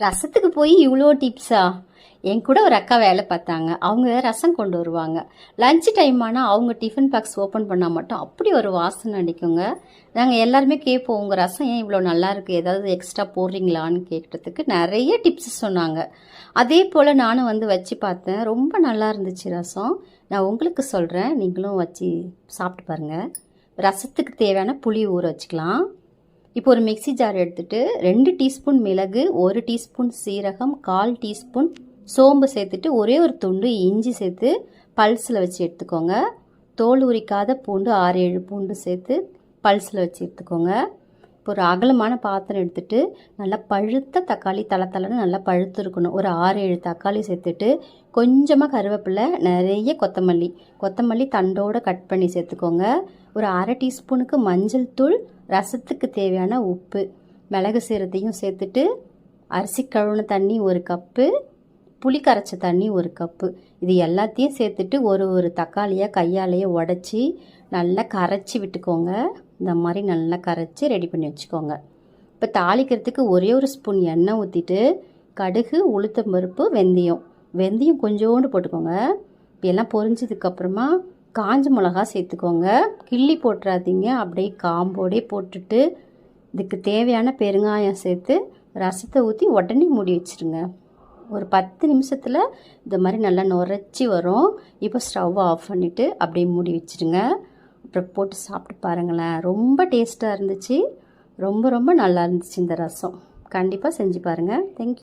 ரசத்துக்கு போய் இவ்வளோ டிப்ஸா? என் கூட ஒரு அக்கா வேலை பார்த்தாங்க. அவங்க ரசம் கொண்டு வருவாங்க. லஞ்ச் டைம் ஆனால் அவங்க டிஃபன் பாக்ஸ் ஓப்பன் பண்ணால் மட்டும் அப்படி ஒரு வாசனை அடிக்குங்க. நாங்கள் எல்லாருமே கேட்போம், உங்கள் ரசம் ஏன் இவ்வளோ நல்லா இருக்குது, ஏதாவது எக்ஸ்ட்ரா போடுறீங்களான்னு கேட்குறதுக்கு நிறைய டிப்ஸ் சொன்னாங்க. அதே போல் நானும் வச்சு பார்த்தேன். ரொம்ப நல்லா இருந்துச்சு ரசம். நான் உங்களுக்கு சொல்கிறேன், நீங்களும் வச்சு சாப்பிட்டு பாருங்கள். ரசத்துக்கு தேவையான புளி ஊற வச்சுக்கலாம். இப்போ ஒரு மிக்சி ஜார் எடுத்துகிட்டு 2 டீஸ்பூன் மிளகு, 1 டீஸ்பூன் சீரகம், 1/4 டீஸ்பூன் சோம்பு சேர்த்துட்டு ஒரே ஒரு துண்டு இஞ்சி சேர்த்து பல்ஸில் வச்சு எடுத்துக்கோங்க. தோல் உரிக்காத பூண்டு 6-7 பூண்டு சேர்த்து பல்ஸில் வச்சு எடுத்துக்கோங்க. இப்போ ஒரு அகலமான பாத்திரம் எடுத்துகிட்டு நல்லா பழுத்த தக்காளி, தளன்னு நல்லா பழுத்து இருக்கணும். ஒரு 6-7 தக்காளி சேர்த்துட்டு கொஞ்சமாக கருவேப்பிலை, நிறைய கொத்தமல்லி தண்டோடு கட் பண்ணி சேர்த்துக்கோங்க. ஒரு 1/2 டீஸ்பூனுக்கு மஞ்சள் தூள், ரசத்துக்கு தேவையான உப்பு, மிளகு சீரகத்தையும் சேர்த்துட்டு அரிசி கழுவுன தண்ணி 1 கப்பு, புளி கரைச்ச தண்ணி 1 கப்பு, இது எல்லாத்தையும் சேர்த்துட்டு ஒரு தக்காளியாக கையாலேயே உடச்சி நல்லா கரைச்சி விட்டுக்கோங்க. இந்த மாதிரி நல்லா கரைச்சி ரெடி பண்ணி வச்சுக்கோங்க. இப்போ தாளிக்கிறதுக்கு ஒரே ஒரு ஸ்பூன் எண்ணெய் ஊற்றிட்டு கடுகு, உளுத்தம்பருப்பு, வெந்தயம் கொஞ்சோண்டு போட்டுக்கோங்க. இப்போ எல்லாம் பொரிஞ்சதுக்கப்புறமா காஞ்ச மிளகா சேர்த்துக்கோங்க. கிள்ளி போட்டுறாதீங்க, அப்படியே காம்போடே போட்டுட்டு இதுக்கு தேவையான பெருங்காயம் சேர்த்து ரசத்தை ஊற்றி உடனே மூடி வச்சுருங்க. ஒரு 10 நிமிஷத்தில் இந்த மாதிரி நல்லா நுரைச்சி வரும். இப்போ ஸ்டவ் ஆஃப் பண்ணிவிட்டு அப்படியே மூடி வச்சுருங்க. அப்புறம் போட்டு சாப்பிட்டு பாருங்களேன். ரொம்ப டேஸ்ட்டாக இருந்துச்சு. ரொம்ப ரொம்ப நல்லா இருந்துச்சு இந்த ரசம். கண்டிப்பாக செஞ்சு பாருங்கள். தேங்க்யூ.